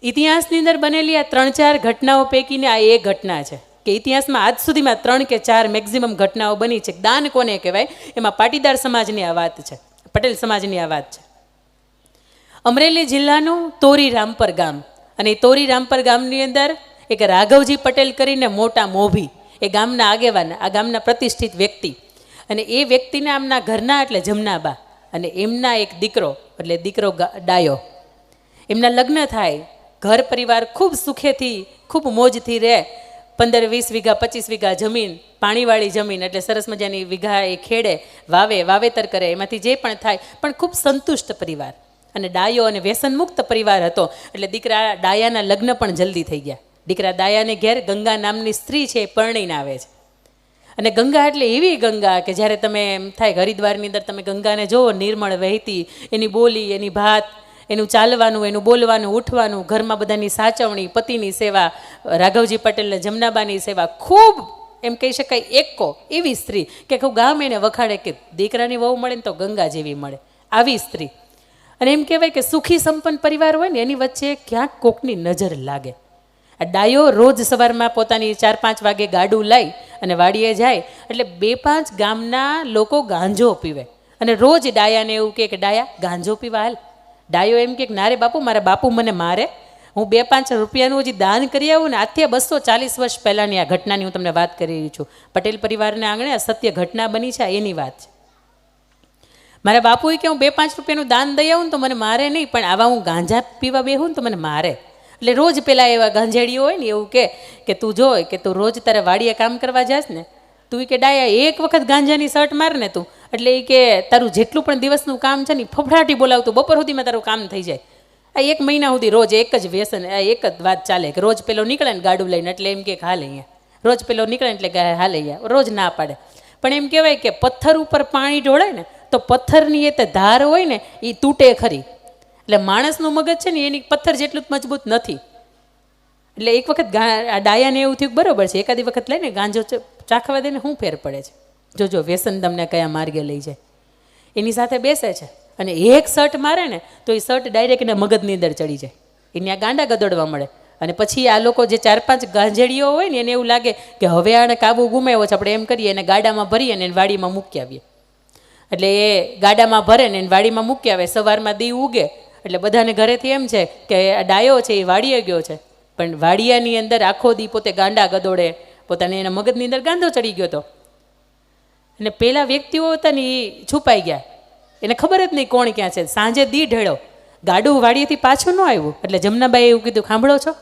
ઇતિહાસની અંદર બનેલી આ 3-4 ઘટનાઓ પૈકીને આ એક ઘટના છે કે ઇતિહાસમાં આજ સુધીમાં 3 કે 4 મેક્ઝિમમ ઘટનાઓ બની છે. દાન કોને કહેવાય? એમાં પાટીદાર સમાજની આ વાત છે, પટેલ સમાજની આ વાત છે. અમરેલી જિલ્લાનું તોરી રામપર ગામ, અને તોરી રામપર ગામની અંદર એક રાઘવજી પટેલ કરીને મોટા મોભી, એ ગામના આગેવાન, આ ગામના પ્રતિષ્ઠિત વ્યક્તિ, અને એ વ્યક્તિના આમના ઘરના એટલે જમનાબા, અને એમના એક દીકરો એટલે દીકરો ડાયો, એમના લગ્ન થાય. ઘર પરિવાર ખૂબ સુખેથી ખૂબ મોજથી રહે. 15-20 વીઘા 25 વીઘા જમીન, પાણીવાળી જમીન, એટલે સરસ મજાની વીઘા એ ખેડે, વાવેતર કરે, એમાંથી જે પણ થાય, પણ ખૂબ સંતુષ્ટ પરિવાર અને ડાયો અને વ્યસનમુક્ત પરિવાર હતો. એટલે દીકરા ડાયાના લગ્ન પણ જલ્દી થઈ ગયા. દીકરા ડાયાને ઘેર ગંગા નામની સ્ત્રી છે એ પરણીને આવે છે. અને ગંગા એટલે એવી ગંગા કે જ્યારે તમે એમ થાય હરિદ્વારની અંદર તમે ગંગાને જુઓ, નિર્મળ વહેતી, એની બોલી, એની ભાત, એનું ચાલવાનું, એનું બોલવાનું, ઉઠવાનું, ઘરમાં બધાની સાચવણી, પતિની સેવા, રાઘવજી પટેલને જમનાબાની સેવા, ખૂબ એમ કહી શકાય એકો એવી સ્ત્રી કે આખું ગામ એને વખાડે કે દીકરાની વહુ મળે ને તો ગંગા જેવી મળે, આવી સ્ત્રી. અને એમ કહેવાય કે સુખી સંપન્ન પરિવાર હોય ને એની વચ્ચે ક્યાંક કોકની નજર લાગે. આ ડાયો રોજ સવારમાં પોતાની 4-5 વાગે ગાડું લઈ અને વાડીએ જાય એટલે 2-5 ગામના લોકો ગાંજો પીવે, અને રોજ ડાયાને એવું કે ડાયા ગાંજો પીવા હાલ. ડાયો એમ કે ના રે બાપુ, મારા બાપુ મને મારે, હું 2-5 રૂપિયાનું હજી દાન કરી આવું ને. આજથી 240 વર્ષ પહેલાંની આ ઘટનાની હું તમને વાત કરી રહી છું. પટેલ પરિવારને આંગણે આ સત્ય ઘટના બની છે, એની વાત છે. મારા બાપુએ કે હું 2-5 રૂપિયાનું દાન દઈ આવું ને તો મને મારે નહીં, પણ આવા હું ગાંજા પીવા બેહું ને તો મને મારે. એટલે રોજ પેલા એવા ગાંજેડીઓ હોય ને એવું કે તું જોઈ કે તું રોજ તારે વાડીએ કામ કરવા જાસ ને, તું કે ડાયા એક વખત ગાંજાની શર્ટ માર ને તું, એટલે એ કે તારું જેટલું પણ દિવસનું કામ છે ને ફફડાટી બોલાવતું, બપોર સુધીમાં તારું કામ થઈ જાય. આ 1 મહિના સુધી રોજ એક જ વ્યસન, એક જ વાત ચાલે કે રોજ પેલો નીકળે ને ગાડું લઈને એટલે એમ કે હાલ અહીંયા, રોજ પેલો નીકળે એટલે હાલ અહીંયા, રોજ ના પાડે. પણ એમ કહેવાય કે પથ્થર ઉપર પાણી ઢોળે ને તો પથ્થરની એ તે ધાર હોય ને એ તૂટે ખરી. એટલે માણસનું મગજ છે ને એની પથ્થર જેટલું જ મજબૂત નથી. એટલે એક વખત ડાયાને એવું થયું બરોબર છે, એકાદી વખત લઈને ગાંજો ચાખવા દે ને શું ફેર પડે છે, જોજો વ્યસન તમને કયા માર્ગે લઈ જાય. એની સાથે બેસે છે અને એક શર્ટ મારે ને તો એ શર્ટ ડાયરેક્ટ એના મગજની અંદર ચડી જાય, એને આ ગાંડા ગદોડવા મળે. અને પછી આ લોકો જે 4-5 ગાંજેડીઓ હોય ને એને એવું લાગે કે હવે આને કાબુ ગુમાવ્યો છે, આપણે એમ કરીએ એને ગાડામાં ભરીએ ને એને વાડીમાં મૂકી આવીએ. એટલે એ ગાડામાં ભરે ને એને વાડીમાં મૂકી આવે. સવારમાં દી ઉગે એટલે બધાને ઘરેથી એમ છે કે આ ડાયો છે એ વાડીએ ગયો છે, પણ વાડિયાની અંદર આખો દી પોતે ગાંડા ગદોડે, પોતાને એના મગજની અંદર ગાંધો ચડી ગયો હતો. અને પેલા વ્યક્તિઓ હતા ને એ છુપાઈ ગયા, એને ખબર જ નહીં કોણ ક્યાં છે. સાંજે દી ઢેળો, ગાડું વાડીએથી પાછું ન આવ્યું એટલે જમનાબાઈએ એવું કીધું સાંભળો છો,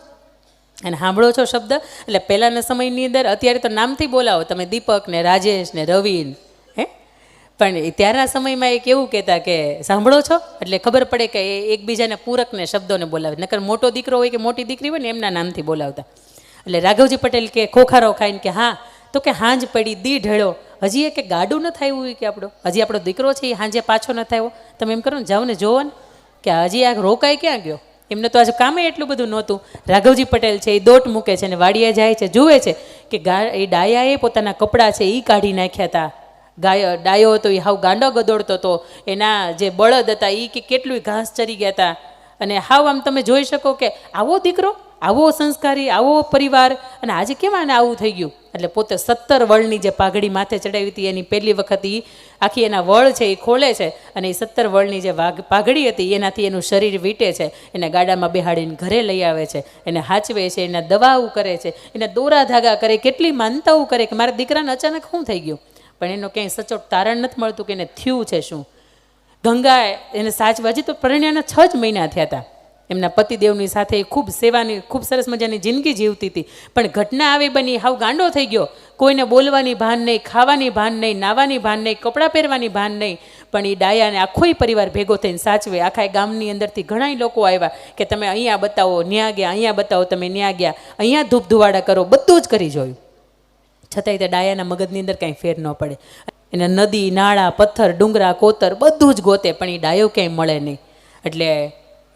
અને સાંભળો છો શબ્દ એટલે પહેલાંના સમયની અંદર, અત્યારે તો નામથી બોલાવો તમે દીપક ને રાજેશ ને રવિન, હે, પણ ત્યારના સમયમાં એ કેવું કહેતા કે સાંભળો છો એટલે ખબર પડે કે એ એકબીજાને પૂરકને શબ્દોને બોલાવે. નકર મોટો દીકરો હોય કે મોટી દીકરી હોય ને એમના નામથી બોલાવતા. એટલે રાઘવજી પટેલ કે ખોખારો ખાઈને કે હા, તો કે હાંજ પડી દી ઢેળો, હજી એ કે ગાડું ન થાય હોય કે હજી આપણો દીકરો છે એ હાંજે પાછો ન થયો. તમે એમ કરો ને જાઓ ને જોવો ને કે હજી આ રોકાઈ ક્યાં ગયો. એમને તો આજે કામે એટલું બધું નહોતું. રાઘવજી પટેલ છે એ દોટ મૂકે છે અને વાડીએ જાય છે, જુએ છે કે એ ડાયાએ પોતાના કપડાં છે એ કાઢી નાખ્યા હતા. ડાયો હતો એ હાવ ગાંડો ગદોડતો હતો, એના જે બળદ હતા એ કે કેટલું ઘાસ ચરી ગયા હતા. અને હાવ આમ તમે જોઈ શકો કે આવો દીકરો, આવો સંસ્કારી, આવો પરિવાર, અને આજે કેમ આને આવું થઈ ગયું. એટલે પોતે 17 વળની જે પાઘડી માથે ચડાવી હતી એની પહેલી વખત એ આખી એના વળ છે એ ખોલે છે, અને એ 17 વળની જે પાઘડી હતી એનાથી એનું શરીર વીંટે છે, એને ગાડામાં બેહાડીને ઘરે લઈ આવે છે, એને હાચવે છે, એના દવાઓ કરે છે, એના દોરા ધાગા કરે, કેટલી માનતાઓ કરે કે મારા દીકરાને અચાનક શું થઈ ગયું. પણ એનો ક્યાંય સચોટ તારણ નથી મળતું કે એને થયું છે શું. ગંગા એને સાચવા, હજી તો પરણ્યાના 6 જ મહિના થયા હતા. એમના પતિદેવની સાથે ખૂબ સેવાની, ખૂબ સરસ મજાની જિંદગી જીવતી હતી. પણ ઘટના આવી બની, હાવ ગાંડો થઈ ગયો. કોઈને બોલવાની ભાન નહીં, ખાવાની ભાન નહીં, નાવાની ભાન નહીં, કપડાં પહેરવાની ભાન નહીં. પણ એ ડાયાને આખોય પરિવાર ભેગો થઈને સાચવે. આખા ગામની અંદરથી ઘણા લોકો આવ્યા કે તમે અહીંયા બતાવો, ન્યા ગયા, અહીંયા બતાવો, તમે ન્યા ગયા, અહીંયા ધૂપ ધુવાડા કરો, બધું જ કરી જોયું. છતાંય તે ડાયાના મગજની અંદર કાંઈ ફેર ન પડે. એને નદી, નાળા, પથ્થર, ડુંગરા, કોતર બધું જ ગોતે, પણ એ ડાયો ક્યાંય મળે નહીં. એટલે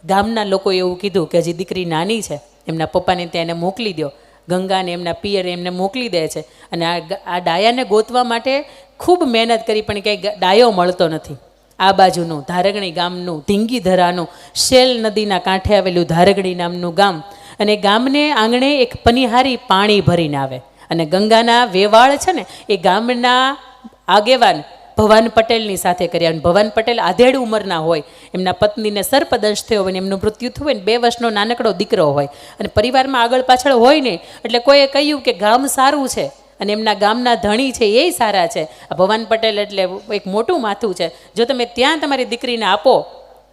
ગામના લોકોએ એવું કીધું કે હજી દીકરી નાની છે, એમના પપ્પાને ત્યાં એને મોકલી દો. ગંગાને એમના પિયરે એમને મોકલી દે છે. અને આ ડાયાને ગોતવા માટે ખૂબ મહેનત કરી પણ કંઈ ડાયો મળતો નથી. આ બાજુનું ધારગણી ગામનું, ઢીંગીધરાનું, શેલ નદીના કાંઠે આવેલું ધારગણી નામનું ગામ. અને ગામને આંગણે એક પનિહારી પાણી ભરીને આવે. અને ગંગાના વેવાળ છે ને એ ગામના આગેવાન ભવાન પટેલની સાથે કર્યા. અને ભવાન પટેલ આધેડ ઉંમરના હોય, એમના પત્નીને સર્પદંશ થયો હોય ને એમનું મૃત્યુ થયું હોય ને 2 વર્ષનો નાનકડો દીકરો હોય અને પરિવારમાં આગળ પાછળ હોય નહીં. એટલે કોઈએ કહ્યું કે ગામ સારું છે અને એમના ગામના ધણી છે એ સારા છે. આ ભવાન પટેલ એટલે એક મોટું માથું છે. જો તમે ત્યાં તમારી દીકરીને આપો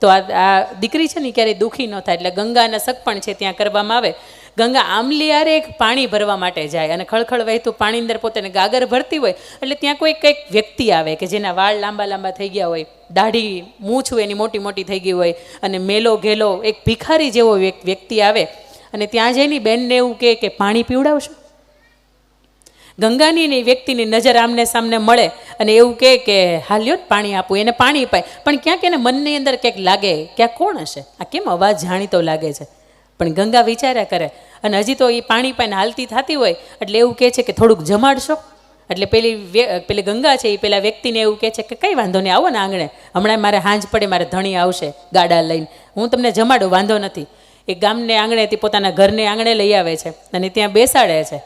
તો આ દીકરી છે ને ક્યારેય દુઃખી ન થાય. એટલે ગંગાના સગપણ છે ત્યાં કરવામાં આવે. ગંગા આમલીયારે એક પાણી ભરવા માટે જાય અને ખળખળ વહેતું પાણી અંદર પોતાને ગાગર ભરતી હોય એટલે ત્યાં કોઈ કંઈક વ્યક્તિ આવે કે જેના વાળ લાંબા લાંબા થઈ ગયા હોય, દાઢી મૂછ હોય એની મોટી મોટી થઈ ગઈ હોય અને મેલો ઘેલો એક ભિખારી જેવો એક વ્યક્તિ આવે અને ત્યાં જઈને બેનને એવું કહે કે પાણી પીવડાવશો. ગંગાની ને વ્યક્તિની નજર આમને સામને મળે અને એવું કહે કે હાલ્યો પાણી આપું. એને પાણી પાય પણ ક્યાંક એને મનની અંદર ક્યાંક લાગે ક્યાંક કોણ હશે, આ કેમ અવાજ જાણીતો લાગે છે. પણ ગંગા વિચાર્યા કરે અને હજી તો એ પાણી પાઈને હાલતી થતી હોય એટલે એવું કહે છે કે થોડુંક જમાડશો. એટલે પેલી ગંગા છે એ પેલા વ્યક્તિને એવું કહે છે કે કંઈ વાંધો નહીં, આવો ને આંગણે, હમણાં મારે હાંજ પડે મારે ધણી આવશે ગાડા લઈને, હું તમને જમાડું, વાંધો નથી. એ ગામને આંગણેથી પોતાના ઘરને આંગણે લઈ આવે છે અને ત્યાં બેસાડે છે.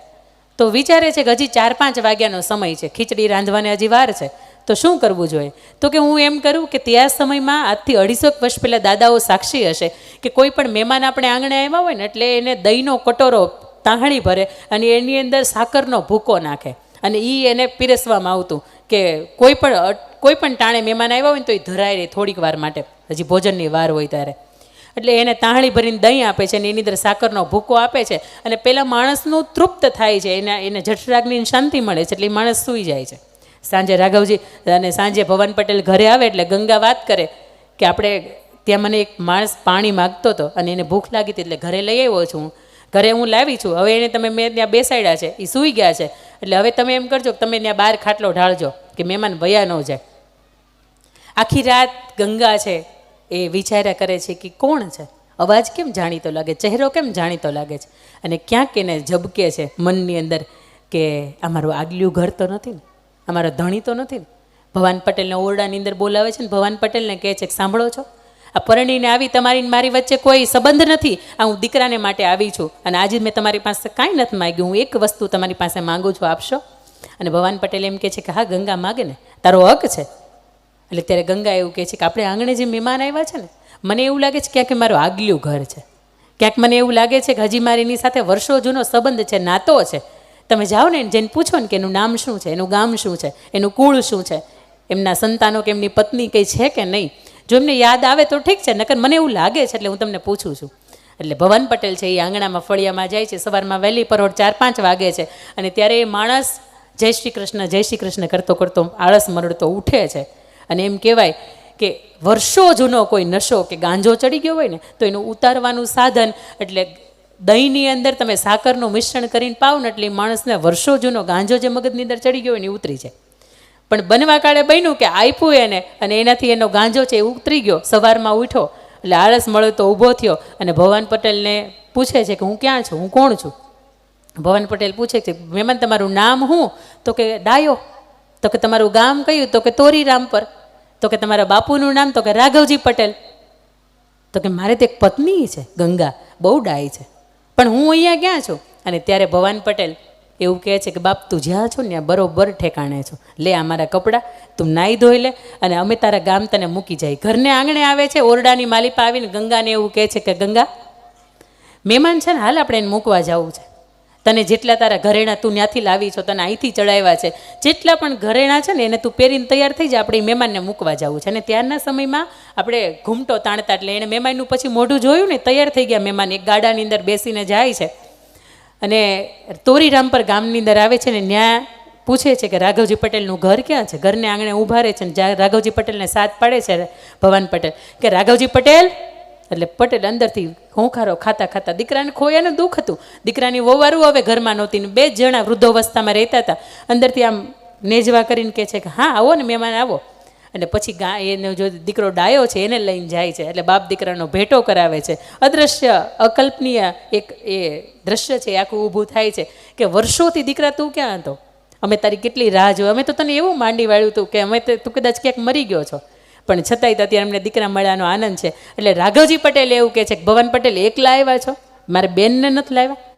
તો વિચારે છે કે હજી 4-5 વાગ્યાનો સમય છે, ખીચડી રાંધવાને હજી વાર છે, તો શું કરવું જોઈએ? તો કે હું એમ કરું કે ત્યાં સમયમાં આજથી 250 વર્ષ પહેલાં દાદાઓ સાક્ષી હશે કે કોઈ પણ મહેમાન આપણે આંગણે આવ્યા હોય ને એટલે એને દહીંનો કટોરો તાહણી ભરે અને એની અંદર સાકરનો ભૂકો નાખે અને એ એને પીરસવામાં આવતું કે કોઈ પણ ટાણે મહેમાન આવ્યા હોય ને તો એ ધરાય રહે થોડીક વાર માટે, હજી ભોજનની વાર હોય ત્યારે. એટલે એને તાહણી ભરીને દહીં આપે છે અને એની અંદર સાકરનો ભૂકો આપે છે અને પેલા માણસનું તૃપ્ત થાય છે, એને જઠરાગ્નિની શાંતિ મળે છે એટલે એ માણસ સૂઈ જાય છે. સાંજે રાઘવજી અને સાંજે ભવાન પટેલ ઘરે આવે એટલે ગંગા વાત કરે કે આપણે ત્યાં મને એક માણસ પાણી માગતો હતો અને એને ભૂખ લાગી હતી એટલે ઘરે લઈ આવ્યો છું, ઘરે હું લાવી છું, હવે એને મેં ત્યાં બેસાડ્યા છે, એ સૂઈ ગયા છે, એટલે હવે તમે એમ કરજો કે તમે ત્યાં બહાર ખાટલો ઢાળજો કે મહેમાન વયા ન જાય. આખી રાત ગંગા છે એ વિચાર્યા કરે છે કે કોણ છે, અવાજ કેમ જાણીતો લાગે, ચહેરો કેમ જાણીતો લાગે છે અને ક્યાંક એને ઝબકે છે મનની અંદર કે અમારું આગલું ઘર તો નથી ને, અમારો ધણી તો નથી ને. ભવાન પટેલને ઓરડાની અંદર બોલાવે છે ને ભવાન પટેલને કહે છે કે સાંભળો છો, આ પરણીને આવી તમારી મારી વચ્ચે કોઈ સંબંધ નથી, આ હું દીકરાને માટે આવી છું અને આજે મેં તમારી પાસે કાંઈ નથી માગ્યું, હું એક વસ્તુ તમારી પાસે માગું છું, આપશો? અને ભવાન પટેલ એમ કહે છે કે હા ગંગા માગે ને, તારો હક છે. એટલે ત્યારે ગંગા એવું કહે છે કે આપણે આંગણે જે મહેમાન આવ્યા છે ને, મને એવું લાગે છે ક્યાંક મારું આગલું ઘર છે, ક્યાંક મને એવું લાગે છે કે હજી મારી એની સાથે વર્ષો જૂનો સંબંધ છે, નાતો છે. તમે જાઓ ને જઈને પૂછો ને કે એનું નામ શું છે, એનું ગામ શું છે, એનું કુળ શું છે, એમના સંતાનો કે એમની પત્ની કંઈ છે કે નહીં. જો એમને યાદ આવે તો ઠીક છે, નકર મને એવું લાગે છે એટલે હું તમને પૂછું છું. એટલે ભવાન પટેલ છે એ આંગણામાં ફળિયામાં જાય છે, સવારમાં વહેલી પરોઢ 4-5 વાગે છે અને ત્યારે એ માણસ જય શ્રી કૃષ્ણ કરતો કરતો આળસ મરડતો ઉઠે છે. અને એમ કહેવાય કે વર્ષો જૂનો કોઈ નશો કે ગાંજો ચડી ગયો હોય ને તો એનું ઉતારવાનું સાધન એટલે દહીંની અંદર તમે સાકરનું મિશ્રણ કરીને પાવ ને એટલે માણસને વર્ષો જૂનો ગાંજો જે મગજની અંદર ચડી ગયો હોય ને એ ઉતરી જાય. પણ બનવા કાળે બન્યું કે આપ્યું એને અને એનાથી એનો ગાંજો છે એ ઉતરી ગયો. સવારમાં ઉઠ્યો એટલે આળસ મળતો ઊભો થયો અને ભવાન પટેલને પૂછે છે કે હું ક્યાં છું, હું કોણ છું? ભવાન પટેલ પૂછે છે મહેમાન તમારું નામ શું? તો કે ડાયો. તો કે તમારું ગામ કયું? તો કે તોરી રામપર. તો કે તમારા બાપુનું નામ? તો કે રાઘવજી પટેલ. તો કે મારે તો એક પત્ની છે ગંગા, બહુ ડાય છે, પણ હું અહીંયા ક્યાં છું? અને ત્યારે ભવાન પટેલ એવું કહે છે કે બાપ તું જ્યાં છો ને ત્યાં બરોબર ઠેકાણે છો, લે આ મારા કપડાં, તું નાહી ધોઈ લે અને અમે તારા ગામ તને મૂકી જાય. ઘરને આંગણે આવે છે, ઓરડાની માલિપા આવીને ગંગાને એવું કહે છે કે ગંગા મહેમાન છે ને, હાલ આપણે એને મૂકવા જવું છે, તને જેટલા તારા ઘરેણા તું ત્યાંથી લાવી છો, તને અહીંથી ચડાવ્યા છે, જેટલા પણ ઘરેણા છે ને એને તું પહેરીને તૈયાર થઈ જાય, આપણે મહેમાનને મૂકવા જવું છે. અને ત્યારના સમયમાં આપણે ઘૂમટો તાણતા એટલે એને મહેમાનનું પછી મોઢું જોયું ને, તૈયાર થઈ ગયા મહેમાન, એક ગાડાની અંદર બેસીને જાય છે અને તોરી રામપર ગામની અંદર આવે છે ને ત્યાં પૂછે છે કે રાઘવજી પટેલનું ઘર ક્યાં છે? ઘરને આંગણે ઊભા રહે છે ને જ્યાં રાઘવજી પટેલને સાથ પાડે છે ભવાન પટેલ કે રાઘવજી પટેલ. એટલે પટેલ અંદરથી હોંખારો ખાતા ખાતા, દીકરાને ખોયાનું દુઃખ હતું, દીકરાની વહુવારું હવે ઘરમાં નહોતી ને 2 જણા વૃદ્ધોવસ્થામાં રહેતા હતા. અંદરથી આમ નેજવા કરીને કહે છે કે હા આવો ને મહેમાન આવો. અને પછી એનો જો દીકરો ડાયો છે એને લઈને જાય છે એટલે બાપ દીકરાનો ભેટો કરાવે છે. અદૃશ્ય અકલ્પનીય એક એ દ્રશ્ય છે આખું ઊભું થાય છે કે વર્ષોથી દીકરા તું ક્યાં હતો, અમે તારી કેટલી રાહ જોઈ, અમે તો તને એવું માંડી વાળ્યું હતું કે અમે તું કદાચ ક્યાંક મરી ગયો છો, પણ છતાંય તો અત્યારે અમને દીકરા મળ્યાનો આનંદ છે. એટલે રાઘવજી પટેલ એવું કહે છે કે ભવન પટેલ એકલા આવ્યા છો, મારે બેનને નથી લાવ્યા.